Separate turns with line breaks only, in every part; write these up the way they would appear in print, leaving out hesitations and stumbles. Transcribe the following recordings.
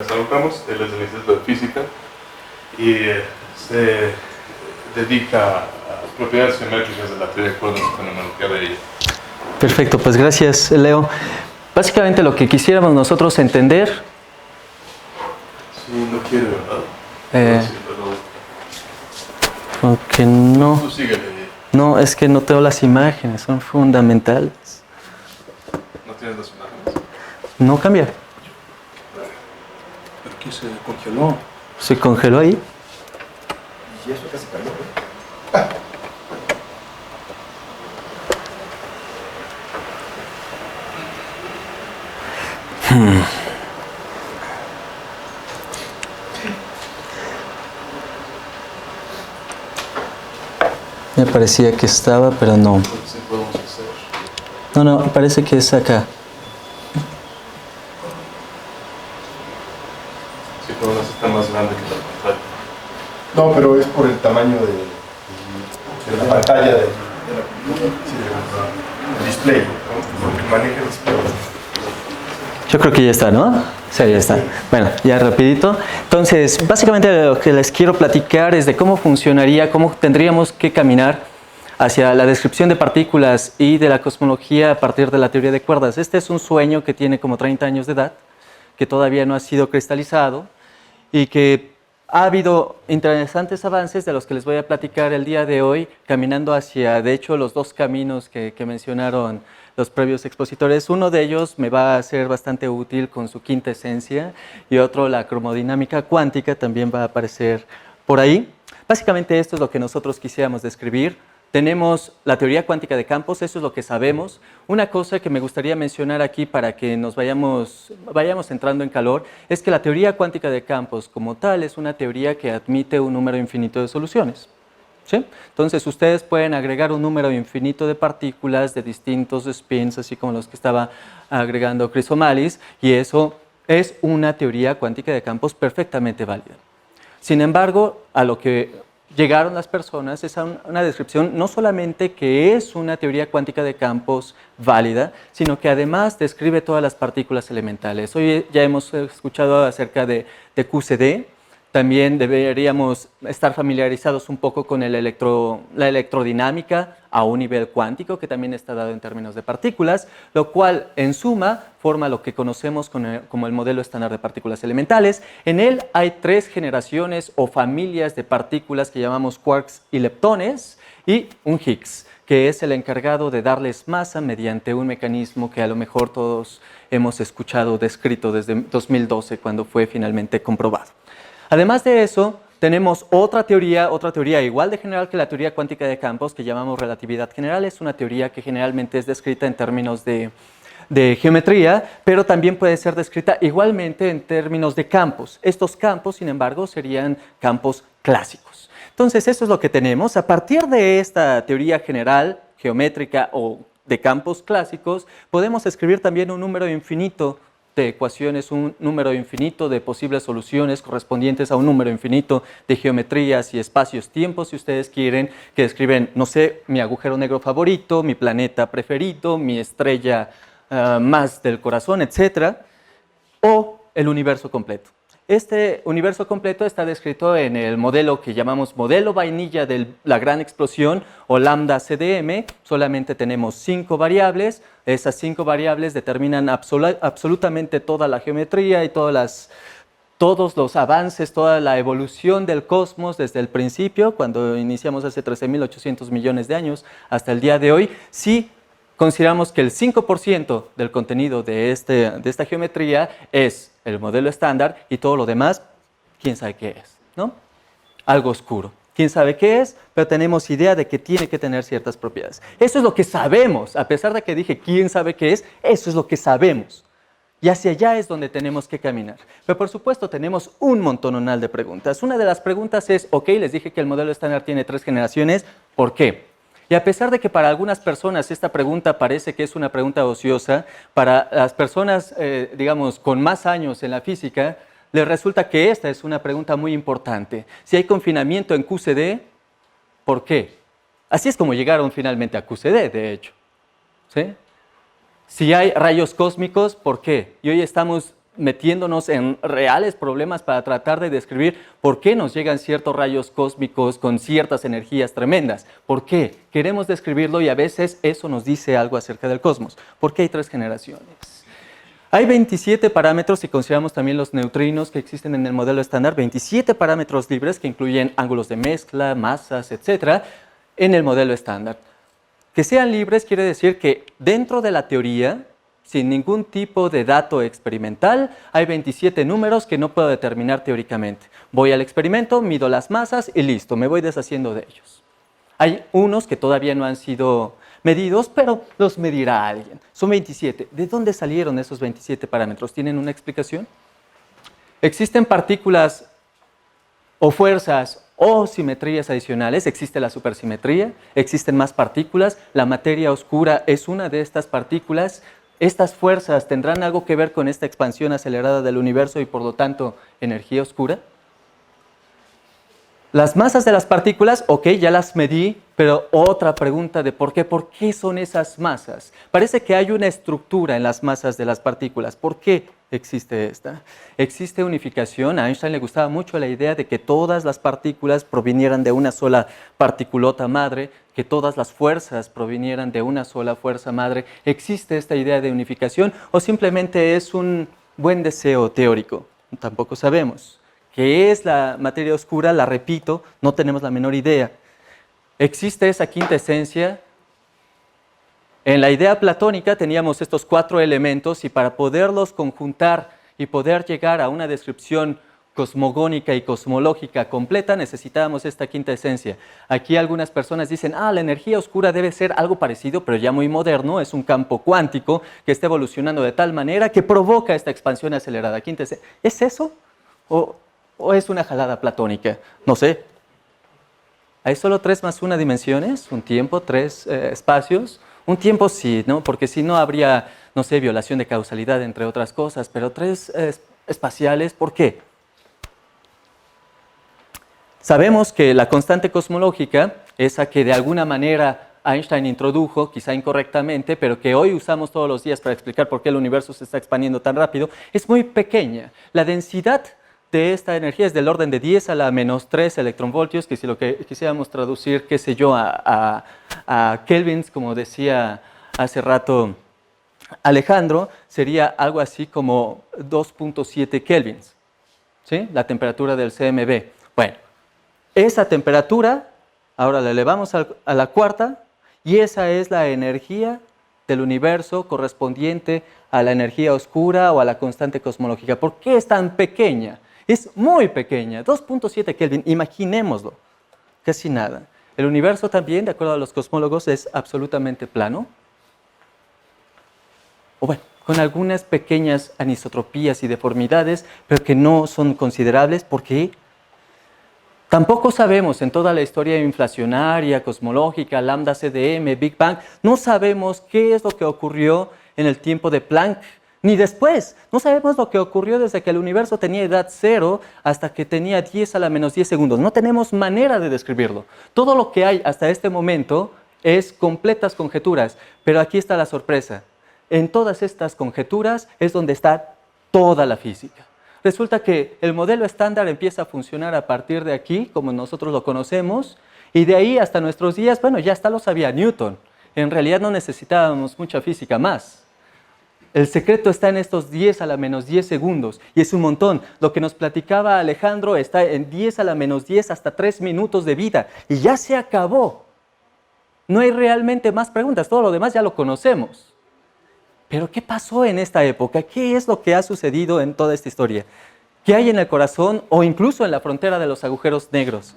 Gonzalo Ramos, él es del Instituto de Física y se dedica a propiedades geométricas de la teoría de cuerdas y fenomenología de ella.
Perfecto, pues gracias, Leo. Básicamente lo que quisiéramos nosotros entender...
Sí, no quiere, ¿verdad? Sí,
como que no...
Tú síguele.
No, es que no tengo las imágenes, son fundamentales.
¿No tienes las imágenes?
No cambia.
Aquí se congeló.
¿Se congeló ahí?
Y eso casi cayó.
Me parecía que estaba, pero no.
Sí, podemos hacer.
No, parece que es acá.
Sí, podemos hacer más grande que la pantalla.
No, pero es por el tamaño de la pantalla del display, ¿no? Porque maneja el display.
Yo creo que ya está, ¿no? Sí, ya está. Bueno, ya rapidito. Entonces, básicamente lo que les quiero platicar es de cómo funcionaría, cómo tendríamos que caminar hacia la descripción de partículas y de la cosmología a partir de la teoría de cuerdas. Este es un sueño que tiene como 30 años de edad, que todavía no ha sido cristalizado y que ha habido interesantes avances de los que les voy a platicar el día de hoy, caminando hacia, de hecho, los dos caminos que mencionaron los previos expositores. Uno de ellos me va a ser bastante útil con su quinta esencia y otro, la cromodinámica cuántica, también va a aparecer por ahí. Básicamente esto es lo que nosotros quisiéramos describir. Tenemos la teoría cuántica de campos, eso es lo que sabemos. Una cosa que me gustaría mencionar aquí para que nos vayamos entrando en calor es que la teoría cuántica de campos como tal es una teoría que admite un número infinito de soluciones. ¿Sí? Entonces ustedes pueden agregar un número infinito de partículas de distintos spins, así como los que estaba agregando Chrysomalis, y eso es una teoría cuántica de campos perfectamente válida. Sin embargo, a lo que llegaron las personas es a una descripción no solamente que es una teoría cuántica de campos válida, sino que además describe todas las partículas elementales. Hoy ya hemos escuchado acerca de QCD. También deberíamos estar familiarizados un poco con la electrodinámica a un nivel cuántico, que también está dado en términos de partículas, lo cual en suma forma lo que conocemos como el modelo estándar de partículas elementales. En él hay 3 generaciones o familias de partículas que llamamos quarks y leptones y un Higgs, que es el encargado de darles masa mediante un mecanismo que a lo mejor todos hemos escuchado descrito desde 2012, cuando fue finalmente comprobado. Además de eso, tenemos otra teoría igual de general que la teoría cuántica de campos, que llamamos relatividad general. Es una teoría que generalmente es descrita en términos de geometría, pero también puede ser descrita igualmente en términos de campos. Estos campos, sin embargo, serían campos clásicos. Entonces, eso es lo que tenemos. A partir de esta teoría general, geométrica o de campos clásicos, podemos escribir también un número infinito de ecuaciones, un número infinito de posibles soluciones correspondientes a un número infinito de geometrías y espacios-tiempos, si ustedes quieren, que describen, no sé, mi agujero negro favorito, mi planeta preferido, mi estrella más del corazón, etc. O el universo completo. Este universo completo está descrito en el modelo que llamamos modelo vainilla de la gran explosión o lambda CDM. Solamente tenemos 5 variables. Esas 5 variables determinan absolutamente toda la geometría y todos los avances, toda la evolución del cosmos desde el principio, cuando iniciamos hace 13.800 millones de años, hasta el día de hoy. Sí, consideramos que el 5% del contenido de esta geometría es el modelo estándar y todo lo demás, quién sabe qué es, ¿no? Algo oscuro. Quién sabe qué es, pero tenemos idea de que tiene que tener ciertas propiedades. Eso es lo que sabemos, a pesar de que dije quién sabe qué es, eso es lo que sabemos. Y hacia allá es donde tenemos que caminar. Pero por supuesto tenemos un montononal de preguntas. Una de las preguntas es, ok, les dije que el modelo estándar tiene 3 generaciones, ¿por qué? Y a pesar de que para algunas personas esta pregunta parece que es una pregunta ociosa, para las personas, digamos, con más años en la física, les resulta que esta es una pregunta muy importante. Si hay confinamiento en QCD, ¿por qué? Así es como llegaron finalmente a QCD, de hecho. ¿Sí? Si hay rayos cósmicos, ¿por qué? Y hoy estamos metiéndonos en reales problemas para tratar de describir por qué nos llegan ciertos rayos cósmicos con ciertas energías tremendas. ¿Por qué? Queremos describirlo y a veces eso nos dice algo acerca del cosmos. ¿Por qué hay 3 generaciones? Hay 27 parámetros, si consideramos también los neutrinos que existen en el modelo estándar, 27 parámetros libres que incluyen ángulos de mezcla, masas, etc., en el modelo estándar. Que sean libres quiere decir que dentro de la teoría, sin ningún tipo de dato experimental, hay 27 números que no puedo determinar teóricamente. Voy al experimento, mido las masas y listo, me voy deshaciendo de ellos. Hay unos que todavía no han sido medidos, pero los medirá alguien. Son 27. ¿De dónde salieron esos 27 parámetros? ¿Tienen una explicación? Existen partículas o fuerzas o simetrías adicionales. Existe la supersimetría, existen más partículas. La materia oscura es una de estas partículas. ¿Estas fuerzas tendrán algo que ver con esta expansión acelerada del universo y por lo tanto energía oscura? Las masas de las partículas, ok, ya las medí, pero otra pregunta de ¿por qué son esas masas? Parece que hay una estructura en las masas de las partículas. ¿Por qué existe esta? Existe unificación. A Einstein le gustaba mucho la idea de que todas las partículas provinieran de una sola particulota madre, que todas las fuerzas provinieran de una sola fuerza madre. ¿Existe esta idea de unificación o simplemente es un buen deseo teórico? Tampoco sabemos. ¿Qué es la materia oscura? La repito, no tenemos la menor idea. Existe esa quinta esencia. En la idea platónica teníamos estos 4 elementos y para poderlos conjuntar y poder llegar a una descripción cosmogónica y cosmológica completa necesitábamos esta quinta esencia. Aquí algunas personas dicen, la energía oscura debe ser algo parecido, pero ya muy moderno, es un campo cuántico que está evolucionando de tal manera que provoca esta expansión acelerada. Quinta esencia. ¿Es eso? ¿O es una jalada platónica? No sé. Hay solo 3 más 1 dimensiones, un tiempo, 3 espacios. Un tiempo sí, ¿no? Porque si no habría, no sé, violación de causalidad, entre otras cosas, pero 3 espaciales, ¿por qué? Sabemos que la constante cosmológica, esa que de alguna manera Einstein introdujo, quizá incorrectamente, pero que hoy usamos todos los días para explicar por qué el universo se está expandiendo tan rápido, es muy pequeña. La densidad de esta energía es del orden de 10 a la menos 3 electronvoltios, que si lo que quisiéramos traducir, qué sé yo, a kelvins, como decía hace rato Alejandro, sería algo así como 2.7 kelvins, ¿sí? La temperatura del CMB. Bueno, esa temperatura, ahora la elevamos a la cuarta, y esa es la energía del universo correspondiente a la energía oscura o a la constante cosmológica. ¿Por qué es tan pequeña? Es muy pequeña, 2.7 Kelvin, imaginémoslo, casi nada. El universo también, de acuerdo a los cosmólogos, es absolutamente plano. O bueno, con algunas pequeñas anisotropías y deformidades, pero que no son considerables. ¿Por qué? Tampoco sabemos en toda la historia inflacionaria, cosmológica, lambda CDM, Big Bang, no sabemos qué es lo que ocurrió en el tiempo de Planck, ni después. No sabemos lo que ocurrió desde que el universo tenía edad 0 hasta que tenía 10 a la menos 10 segundos. No tenemos manera de describirlo. Todo lo que hay hasta este momento es completas conjeturas, pero aquí está la sorpresa. En todas estas conjeturas es donde está toda la física. Resulta que el modelo estándar empieza a funcionar a partir de aquí, como nosotros lo conocemos, y de ahí hasta nuestros días, bueno, ya hasta lo sabía Newton. En realidad no necesitábamos mucha física más. El secreto está en estos 10 a la menos 10 segundos, y es un montón. Lo que nos platicaba Alejandro está en 10 a la menos 10 hasta 3 minutos de vida, y ya se acabó. No hay realmente más preguntas, todo lo demás ya lo conocemos. Pero ¿qué pasó en esta época? ¿Qué es lo que ha sucedido en toda esta historia? ¿Qué hay en el corazón o incluso en la frontera de los agujeros negros?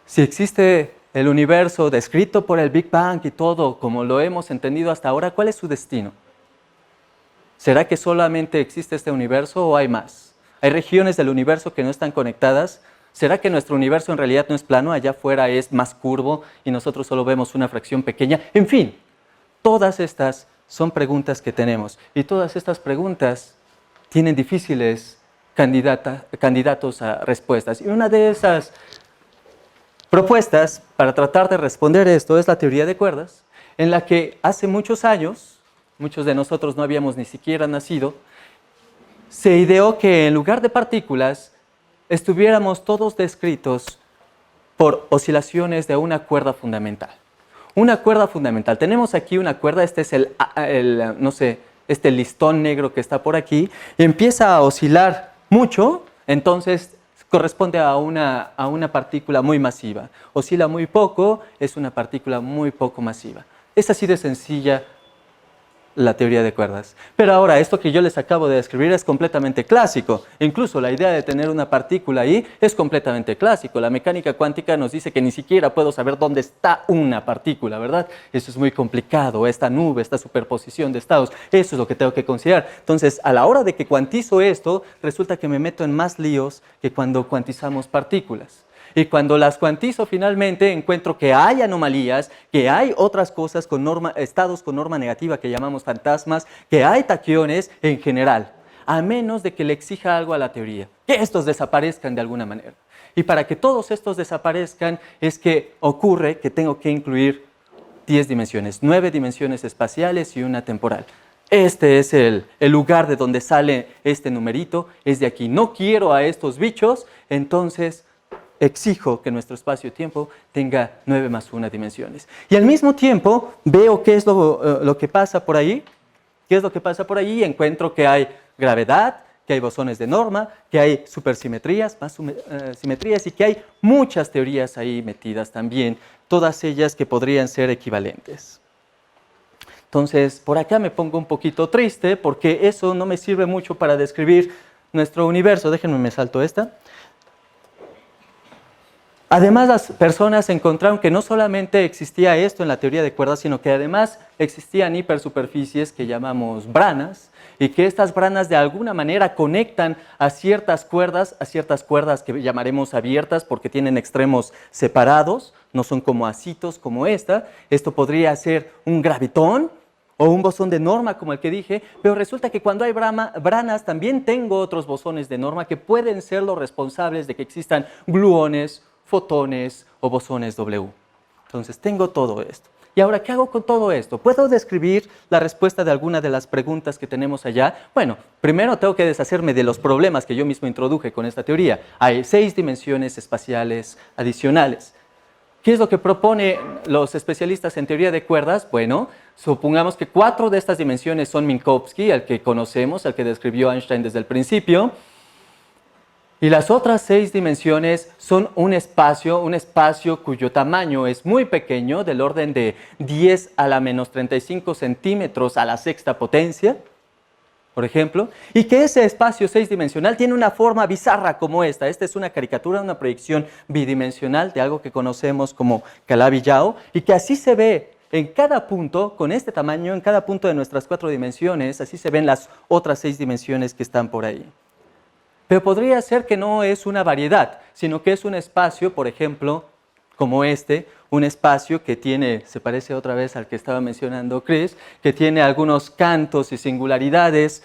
Si existe el universo descrito por el Big Bang y todo como lo hemos entendido hasta ahora, ¿cuál es su destino? ¿Será que solamente existe este universo o hay más? ¿Hay regiones del universo que no están conectadas? ¿Será que nuestro universo en realidad no es plano, allá afuera es más curvo y nosotros solo vemos una fracción pequeña? En fin, todas estas son preguntas que tenemos y todas estas preguntas tienen difíciles candidatos a respuestas. Y una de esas propuestas para tratar de responder esto es la teoría de cuerdas, en la que hace muchos años muchos de nosotros no habíamos ni siquiera nacido, se ideó que en lugar de partículas estuviéramos todos descritos por oscilaciones de una cuerda fundamental. Una cuerda fundamental. Tenemos aquí una cuerda, este es no sé, este listón negro que está por aquí, y empieza a oscilar mucho, entonces corresponde a una partícula muy masiva. Oscila muy poco, es una partícula muy poco masiva. Es así de sencilla la teoría de cuerdas. Pero ahora, esto que yo les acabo de describir es completamente clásico. Incluso la idea de tener una partícula ahí es completamente clásico. La mecánica cuántica nos dice que ni siquiera puedo saber dónde está una partícula, ¿verdad? Eso es muy complicado, esta nube, esta superposición de estados, eso es lo que tengo que considerar. Entonces, a la hora de que cuantizo esto, resulta que me meto en más líos que cuando cuantizamos partículas. Y cuando las cuantizo finalmente encuentro que hay anomalías, que hay otras cosas con estados con norma negativa que llamamos fantasmas, que hay taquiones en general, a menos de que le exija algo a la teoría, que estos desaparezcan de alguna manera. Y para que todos estos desaparezcan es que ocurre que tengo que incluir 10 dimensiones, 9 dimensiones espaciales y una temporal. Este es el lugar de donde sale este numerito, es de aquí. No quiero a estos bichos, entonces exijo que nuestro espacio-tiempo tenga 9 más 1 dimensiones. Y al mismo tiempo veo qué es lo que pasa por ahí, y encuentro que hay gravedad, que hay bosones de norma, que hay supersimetrías, más simetrías y que hay muchas teorías ahí metidas también, todas ellas que podrían ser equivalentes. Entonces, por acá me pongo un poquito triste porque eso no me sirve mucho para describir nuestro universo. Déjenme, me salto esta. Además, las personas encontraron que no solamente existía esto en la teoría de cuerdas, sino que además existían hipersuperficies que llamamos branas, y que estas branas de alguna manera conectan a ciertas cuerdas que llamaremos abiertas porque tienen extremos separados, no son como asitos como esta. Esto podría ser un gravitón o un bosón de norma como el que dije, pero resulta que cuando hay branas también tengo otros bosones de norma que pueden ser los responsables de que existan gluones, fotones o bosones W. Entonces tengo todo esto. ¿Y ahora qué hago con todo esto? ¿Puedo describir la respuesta de alguna de las preguntas que tenemos allá? Bueno, primero tengo que deshacerme de los problemas que yo mismo introduje con esta teoría. Hay 6 dimensiones espaciales adicionales. ¿Qué es lo que proponen los especialistas en teoría de cuerdas? Bueno, supongamos que 4 de estas dimensiones son Minkowski, el que conocemos, el que describió Einstein desde el principio. Y las otras 6 dimensiones son un espacio cuyo tamaño es muy pequeño, del orden de 10 a la menos 35 centímetros a la sexta potencia, por ejemplo, y que ese espacio 6-dimensional tiene una forma bizarra como esta. Esta es una caricatura, una proyección bidimensional de algo que conocemos como Calabi-Yau, y que así se ve en cada punto, con este tamaño, en cada punto de nuestras 4 dimensiones, así se ven las otras 6 dimensiones que están por ahí. Pero podría ser que no es una variedad, sino que es un espacio, por ejemplo, como este, un espacio que tiene, se parece otra vez al que estaba mencionando Chris, que tiene algunos cantos y singularidades,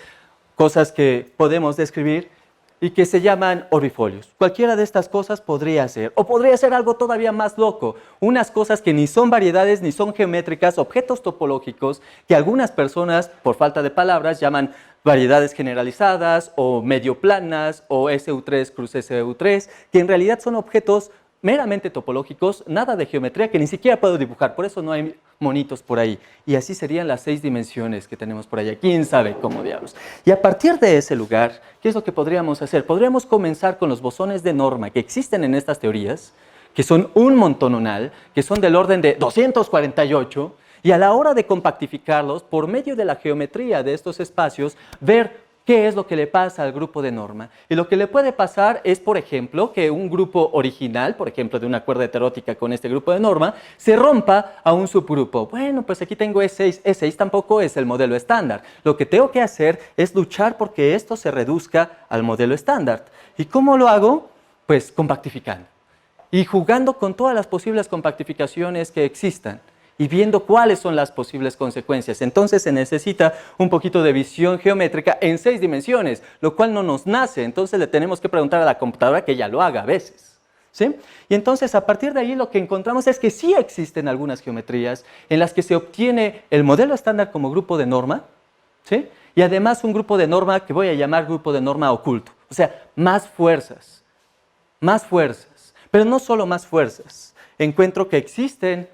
cosas que podemos describir y que se llaman orbifolios. Cualquiera de estas cosas podría ser, o podría ser algo todavía más loco, unas cosas que ni son variedades ni son geométricas, objetos topológicos que algunas personas, por falta de palabras, llaman variedades generalizadas o medio planas o SU3 cruz SU3, que en realidad son objetos meramente topológicos, nada de geometría que ni siquiera puedo dibujar, por eso no hay monitos por ahí. Y así serían las 6 dimensiones que tenemos por allá, quién sabe cómo diablos. Y a partir de ese lugar, ¿qué es lo que podríamos hacer? Podríamos comenzar con los bosones de norma que existen en estas teorías, que son un montononal, que son del orden de 248, y a la hora de compactificarlos, por medio de la geometría de estos espacios, ver qué es lo que le pasa al grupo de norma. Y lo que le puede pasar es, por ejemplo, que un grupo original, por ejemplo, de una cuerda heterótica con este grupo de norma, se rompa a un subgrupo. Bueno, pues aquí tengo E6. E6 tampoco es el modelo estándar. Lo que tengo que hacer es luchar porque esto se reduzca al modelo estándar. ¿Y cómo lo hago? Pues compactificando. Y jugando con todas las posibles compactificaciones que existan y viendo cuáles son las posibles consecuencias. Entonces se necesita un poquito de visión geométrica en 6 dimensiones, lo cual no nos nace. Entonces le tenemos que preguntar a la computadora que ella lo haga a veces. ¿sí? Y entonces a partir de ahí lo que encontramos es que sí existen algunas geometrías en las que se obtiene el modelo estándar como grupo de norma, ¿sí? Y además un grupo de norma que voy a llamar grupo de norma oculto, o sea, más fuerzas, pero no solo más fuerzas. Encuentro que existen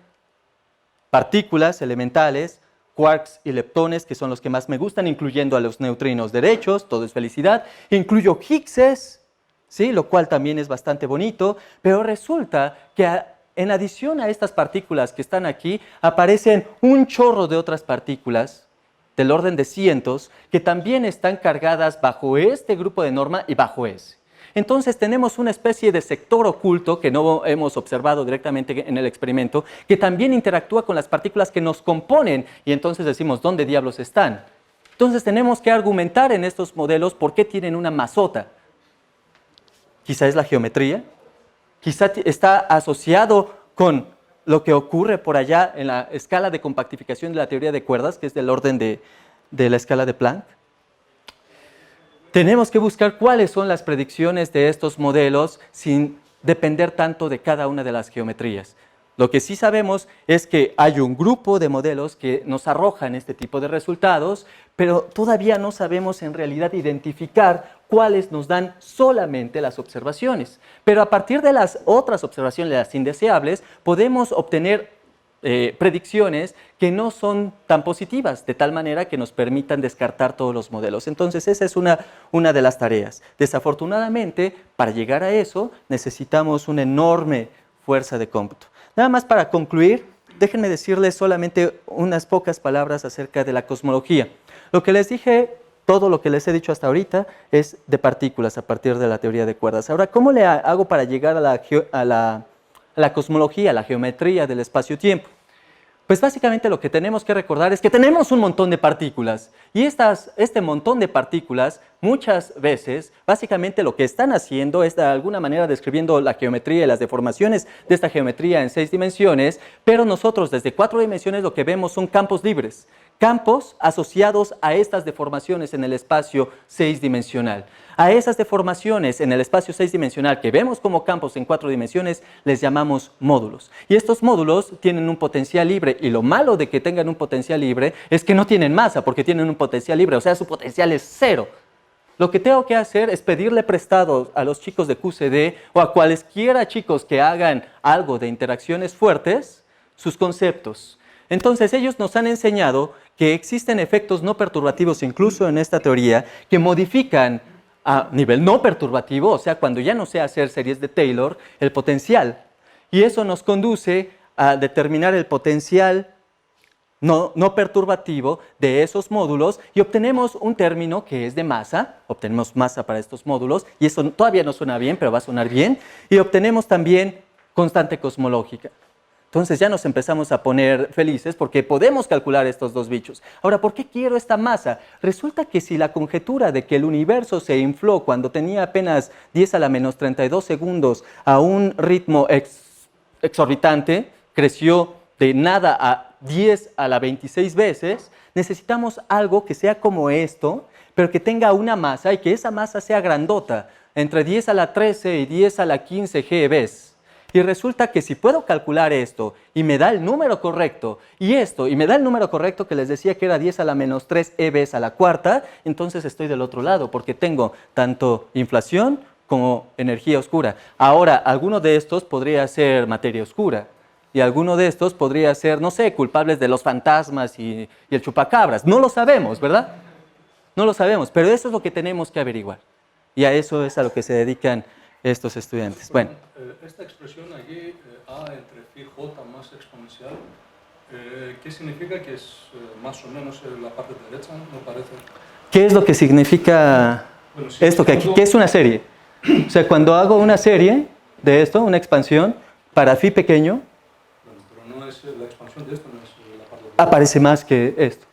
partículas elementales, quarks y leptones, que son los que más me gustan, incluyendo a los neutrinos derechos, todo es felicidad, incluyo Higgses, ¿sí? Lo cual también es bastante bonito, pero resulta que en adición a estas partículas que están aquí, aparecen un chorro de otras partículas del orden de cientos, que también están cargadas bajo este grupo de norma y bajo ese. Entonces tenemos una especie de sector oculto que no hemos observado directamente en el experimento, que también interactúa con las partículas que nos componen y entonces decimos, ¿dónde diablos están? Entonces tenemos que argumentar en estos modelos por qué tienen una masota. Quizá es la geometría, quizá está asociado con lo que ocurre por allá en la escala de compactificación de la teoría de cuerdas, que es del orden de la escala de Planck. Tenemos que buscar cuáles son las predicciones de estos modelos sin depender tanto de cada una de las geometrías. Lo que sí sabemos es que hay un grupo de modelos que nos arrojan este tipo de resultados, pero todavía no sabemos en realidad identificar cuáles nos dan solamente las observaciones. Pero a partir de las otras observaciones, las indeseables, podemos obtener predicciones que no son tan positivas, de tal manera que nos permitan descartar todos los modelos. Entonces, esa es una de las tareas. Desafortunadamente, para llegar a eso, necesitamos una enorme fuerza de cómputo. Nada más para concluir, déjenme decirles solamente unas pocas palabras acerca de la cosmología. Lo que les dije, todo lo que les he dicho hasta ahorita, es de partículas a partir de la teoría de cuerdas. Ahora, ¿cómo le hago para llegar a la cosmología, a la geometría del espacio-tiempo? Pues básicamente lo que tenemos que recordar es que tenemos un montón de partículas y este montón de partículas muchas veces básicamente lo que están haciendo es de alguna manera describiendo la geometría y las deformaciones de esta geometría en 6 dimensiones, pero nosotros desde 4 dimensiones lo que vemos son campos libres, campos asociados a estas deformaciones en el espacio 6-dimensional. A esas deformaciones en el espacio 6-dimensional que vemos como campos en 4 dimensiones les llamamos módulos. Y estos módulos tienen un potencial libre y lo malo de que tengan un potencial libre es que no tienen masa porque tienen un potencial libre, o sea, su potencial es 0. Lo que tengo que hacer es pedirle prestado a los chicos de QCD o a cualesquiera chicos que hagan algo de interacciones fuertes sus conceptos. Entonces ellos nos han enseñado que existen efectos no perturbativos incluso en esta teoría que modifican a nivel no perturbativo, o sea, cuando ya no sé hacer series de Taylor, el potencial. Y eso nos conduce a determinar el potencial no perturbativo de esos módulos y obtenemos un término que es de masa, obtenemos masa para estos módulos, y eso todavía no suena bien, pero va a sonar bien, y obtenemos también constante cosmológica. Entonces ya nos empezamos a poner felices porque podemos calcular estos dos bichos. Ahora, ¿por qué quiero esta masa? Resulta que si la conjetura de que el universo se infló cuando tenía apenas 10 a la menos 32 segundos a un ritmo exorbitante, creció de nada a 10 a la 26 veces, necesitamos algo que sea como esto, pero que tenga una masa y que esa masa sea grandota, entre 10 a la 13 y 10 a la 15 GeV. Y resulta que si puedo calcular esto y me da el número correcto y esto y me da el número correcto que les decía que era 10 a la menos 3 EV a la cuarta, entonces estoy del otro lado porque tengo tanto inflación como energía oscura. Ahora, alguno de estos podría ser materia oscura y alguno de estos podría ser, no sé, culpables de los fantasmas y el chupacabras. No lo sabemos, ¿verdad? No lo sabemos, pero eso es lo que tenemos que averiguar y a eso es a lo que se dedican estos estudiantes. Bueno.
Esta expresión aquí, A entre phi j más exponencial, ¿qué significa? Que es más o menos la parte derecha, me parece.
¿Qué es lo que significa esto? ¿Qué es una serie? O sea, cuando hago una serie de esto, una expansión, para phi pequeño,
bueno, pero no es la expansión de esto, no es la parte derecha.
Aparece más que esto.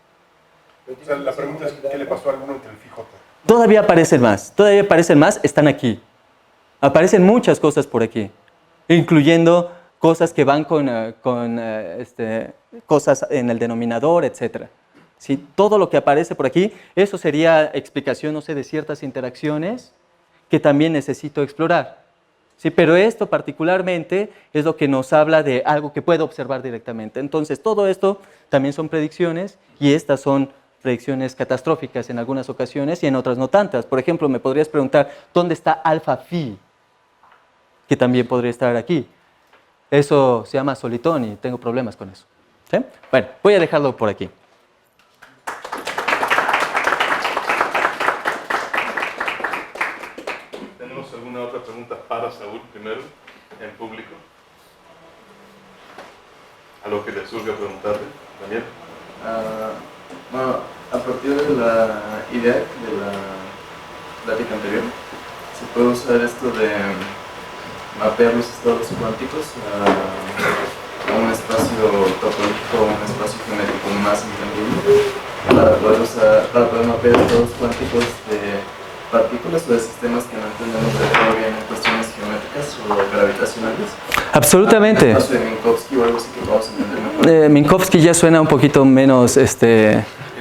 O sea, la pregunta es, ¿qué le pasó a alguno entre el phi j?
Todavía aparecen más, están aquí. Aparecen muchas cosas por aquí, incluyendo cosas que van con cosas en el denominador, etc. ¿Sí? Todo lo que aparece por aquí, eso sería explicación, no sé, de ciertas interacciones que también necesito explorar. Sí, pero esto particularmente es lo que nos habla de algo que puedo observar directamente. Entonces, todo esto también son predicciones y estas son predicciones catastróficas en algunas ocasiones y en otras no tantas. Por ejemplo, me podrías preguntar, ¿dónde está alfa phi? Que también podría estar aquí. Eso se llama solitón y tengo problemas con eso. ¿Sí? Bueno, voy a dejarlo por aquí.
¿Tenemos alguna otra pregunta para Saúl primero, en público? ¿Algo que le surge preguntarle, Daniel?
Bueno, a partir de la idea de la plática anterior, se puede usar esto de mapear los estados cuánticos a un espacio topológico, un espacio geométrico más entendible, para poder mapear estados cuánticos de partículas o de sistemas que no entendemos de todo bien en cuestiones geométricas o gravitacionales.
Absolutamente.
El caso de Minkowski o algo así que vamos a entender mejor.
Minkowski ya suena un poquito menos,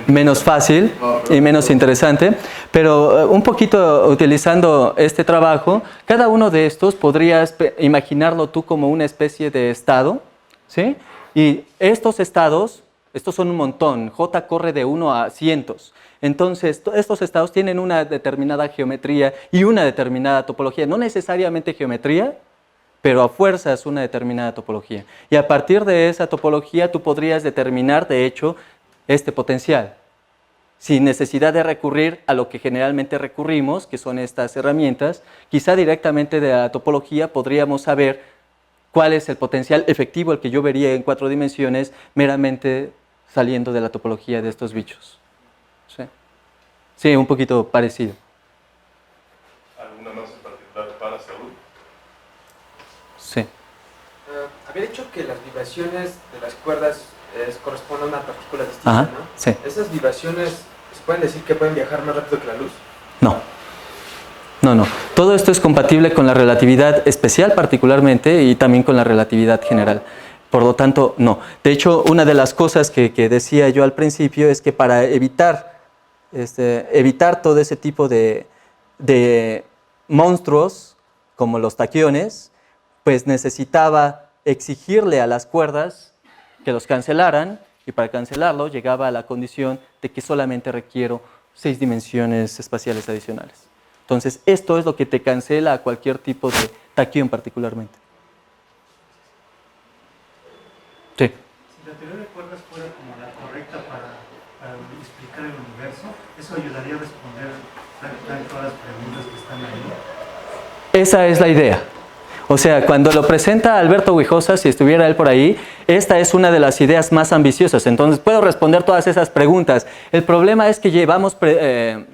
menos fácil y menos interesante, pero un poquito utilizando este trabajo, cada uno de estos podrías imaginarlo tú como una especie de estado, ¿sí? Y estos estados, estos son un montón, J corre de 1 a cientos. Entonces, estos estados tienen una determinada geometría y una determinada topología, no necesariamente geometría, pero a fuerzas una determinada topología. Y a partir de esa topología tú podrías determinar, de hecho, este potencial, sin necesidad de recurrir a lo que generalmente recurrimos, que son estas herramientas. Quizá directamente de la topología podríamos saber cuál es el potencial efectivo, el que yo vería en 4 dimensiones, meramente saliendo de la topología de estos bichos. ¿Sí? Sí, un poquito parecido.
¿Alguna más en particular para Saúl?
Sí.
Había dicho que las vibraciones de las cuerdas corresponden a una partícula distinta,
Ajá,
¿no?
sí.
¿Esas vibraciones se pueden decir que pueden viajar más rápido que la luz?
No. No. Todo esto es compatible con la relatividad especial particularmente y también con la relatividad general. Por lo tanto, no. De hecho, una de las cosas que decía yo al principio es que para evitar todo ese tipo de monstruos como los taquiones, pues necesitaba exigirle a las cuerdas que los cancelaran, y para cancelarlo llegaba a la condición de que solamente requiero 6 dimensiones espaciales adicionales. Entonces, esto es lo que te cancela a cualquier tipo de taquión particularmente. Sí.
Si la teoría de cuerdas fuera como la correcta para explicar el universo, ¿eso ayudaría a responder todas las preguntas que están ahí?
Esa es la idea. O sea, cuando lo presenta Alberto Guijosa, si estuviera él por ahí, esta es una de las ideas más ambiciosas. Entonces, puedo responder todas esas preguntas. El problema es que llevamos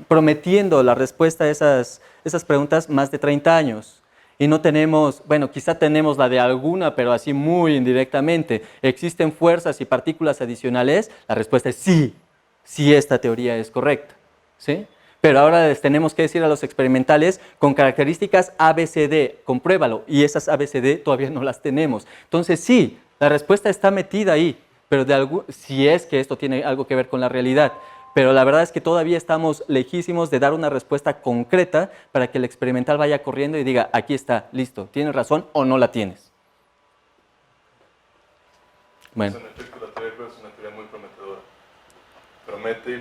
prometiendo la respuesta a esas preguntas más de 30 años. Y no tenemos, bueno, quizá tenemos la de alguna, pero así muy indirectamente. ¿Existen fuerzas y partículas adicionales? La respuesta es sí, sí esta teoría es correcta, ¿sí? Pero ahora les tenemos que decir a los experimentales con características ABCD, compruébalo, y esas ABCD todavía no las tenemos. Entonces sí, la respuesta está metida ahí, pero si es que esto tiene algo que ver con la realidad. Pero la verdad es que todavía estamos lejísimos de dar una respuesta concreta para que el experimental vaya corriendo y diga, aquí está, listo, ¿tienes razón o no la tienes? Bueno.
En efecto, la teoría de cuerdas es una teoría muy prometedora. Promete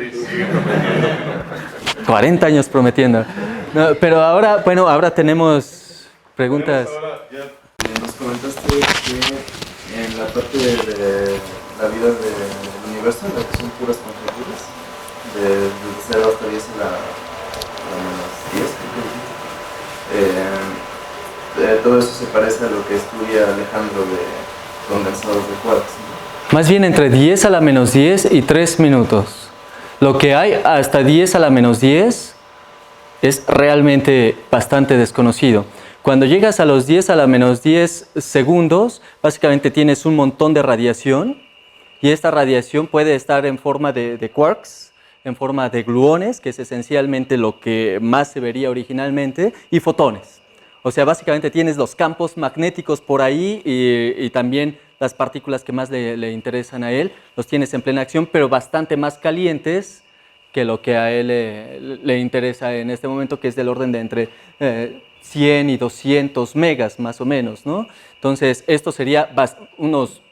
y sigue prometiendo.
40 años prometiendo. No, pero ahora, bueno, ahora tenemos preguntas.
Nos comentaste que en la parte de la vida del universo, en la que son puras conjeturas, de 0 hasta 10 a la menos 10, creo que todo eso se parece a lo que estudia Alejandro de condensados de quarks, ¿no?
Más bien entre 10 a la menos 10 y 3 minutos. Lo que hay hasta 10 a la menos 10 es realmente bastante desconocido. Cuando llegas a los 10 a la menos 10 segundos, básicamente tienes un montón de radiación, y esta radiación puede estar en forma de quarks, en forma de gluones, que es esencialmente lo que más se vería originalmente, y fotones. O sea, básicamente tienes los campos magnéticos por ahí y también las partículas que más le interesan a él, los tienes en plena acción, pero bastante más calientes que lo que a él le interesa en este momento, que es del orden de entre 100 y 200 megas más o menos, ¿no? Entonces, esto sería unos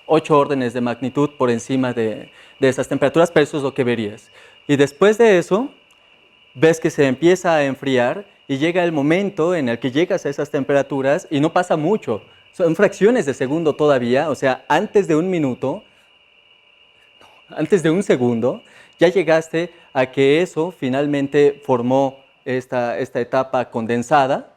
8 órdenes de magnitud por encima de esas temperaturas, pero eso es lo que verías. Y después de eso, ves que se empieza a enfriar y llega el momento en el que llegas a esas temperaturas y no pasa mucho. Son fracciones de segundo todavía, o sea, antes de un minuto, antes de un segundo, ya llegaste a que eso finalmente formó esta etapa condensada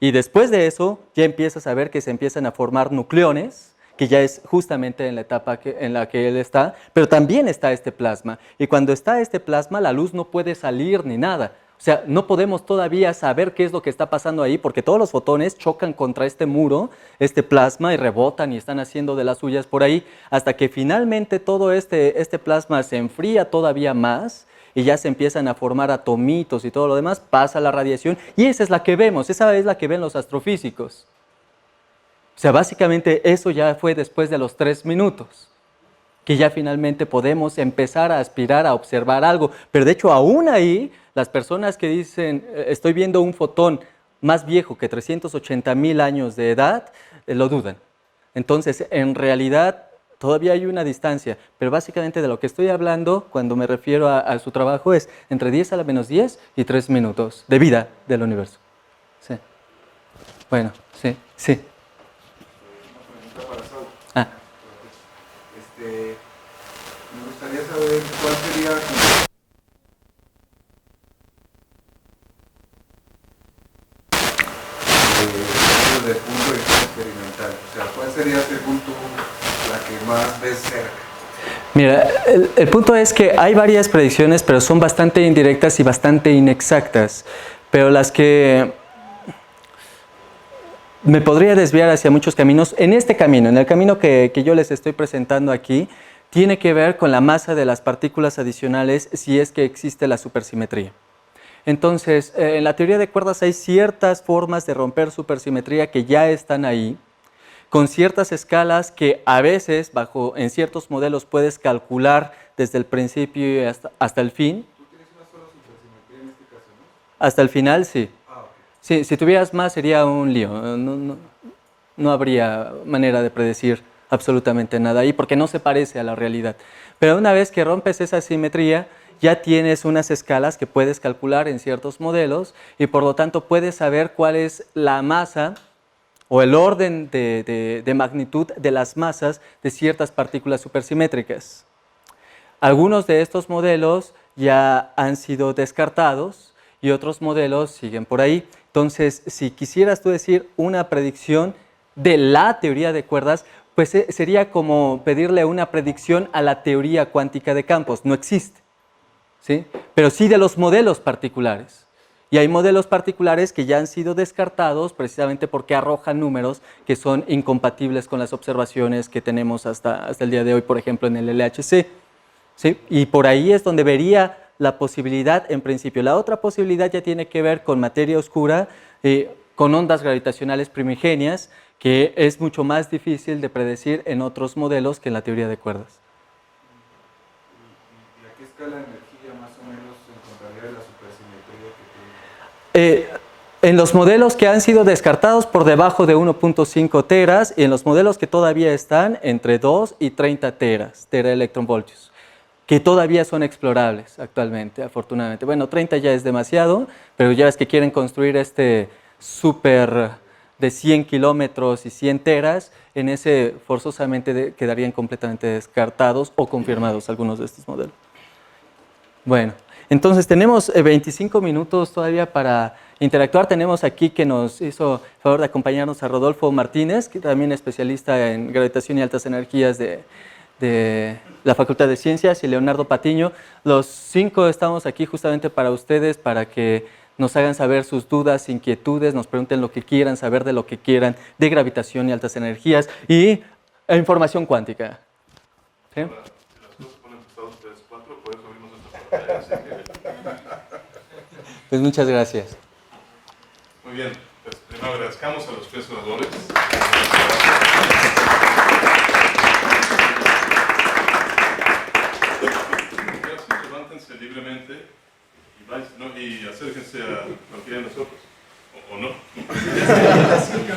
y después de eso ya empiezas a ver que se empiezan a formar nucleones, que ya es justamente en la etapa en la que él está, pero también está este plasma. Y cuando está este plasma, la luz no puede salir ni nada. O sea, no podemos todavía saber qué es lo que está pasando ahí, porque todos los fotones chocan contra este muro, este plasma, y rebotan y están haciendo de las suyas por ahí, hasta que finalmente todo este plasma se enfría todavía más, y ya se empiezan a formar atomitos y todo lo demás, pasa la radiación, y esa es la que vemos, esa es la que ven los astrofísicos. O sea, básicamente eso ya fue después de los 3 minutos, que ya finalmente podemos empezar a aspirar a observar algo. Pero de hecho, aún ahí, las personas que dicen, estoy viendo un fotón más viejo que 380,000 años de edad, lo dudan. Entonces, en realidad, todavía hay una distancia, pero básicamente de lo que estoy hablando, cuando me refiero a su trabajo, es entre 10 a la menos 10 y 3 minutos de vida del universo. Sí. Bueno, sí, sí.
Me gustaría saber cuál sería desde el punto de vista experimental, o sea, cuál sería según tú la que más ves cerca.
Mira, el punto es que hay varias predicciones, pero son bastante indirectas y bastante inexactas, pero las que me podría desviar hacia muchos caminos. En este camino, en el camino que yo les estoy presentando aquí, tiene que ver con la masa de las partículas adicionales si es que existe la supersimetría. Entonces, en la teoría de cuerdas hay ciertas formas de romper supersimetría que ya están ahí, con ciertas escalas que a veces, en ciertos modelos, puedes calcular desde el principio hasta el fin.
¿Tú tienes una sola supersimetría en este caso, no?
Hasta el final, sí.
Okay.
Si tuvieras más sería un lío, no habría manera de predecir absolutamente nada ahí porque no se parece a la realidad. Pero una vez que rompes esa simetría, ya tienes unas escalas que puedes calcular en ciertos modelos y por lo tanto puedes saber cuál es la masa o el orden de magnitud de las masas de ciertas partículas supersimétricas. Algunos de estos modelos ya han sido descartados y otros modelos siguen por ahí. Entonces, si quisieras tú decir una predicción de la teoría de cuerdas, pues sería como pedirle una predicción a la teoría cuántica de campos. No existe, ¿sí? Pero sí de los modelos particulares. Y hay modelos particulares que ya han sido descartados precisamente porque arrojan números que son incompatibles con las observaciones que tenemos hasta el día de hoy, por ejemplo, en el LHC, ¿sí? Y por ahí es donde vería la posibilidad, en principio. La otra posibilidad ya tiene que ver con materia oscura, con ondas gravitacionales primigenias, que es mucho más difícil de predecir en otros modelos que en la teoría de cuerdas.
¿Y a qué escala de energía más o menos se encontraría la supersimetría que tú?
En los modelos que han sido descartados por debajo de 1.5 teras y en los modelos que todavía están entre 2 y 30 teras, teraelectronvoltios, que todavía son explorables actualmente, afortunadamente. Bueno, 30 ya es demasiado, pero ya ves que quieren construir este súper de 100 kilómetros y 100 teras, en ese forzosamente quedarían completamente descartados o confirmados algunos de estos modelos. Bueno, entonces tenemos 25 minutos todavía para interactuar. Tenemos aquí que nos hizo el favor de acompañarnos a Rodolfo Martínez, que también es especialista en gravitación y altas energías de la Facultad de Ciencias, y Leonardo Patiño. Los 5 estamos aquí justamente para ustedes, para que nos hagan saber sus dudas, inquietudes, nos pregunten lo que quieran, saber de lo que quieran, de gravitación y altas energías y información cuántica. ¿Sí?
Ahora, si las cosas ponen pesados 3, 4, puedes subirnos esta pantalla.
Pues muchas gracias.
Muy bien, pues primero agradezcamos a los 3 oradores. Levántense libremente y acérquense a cualquiera de nosotros.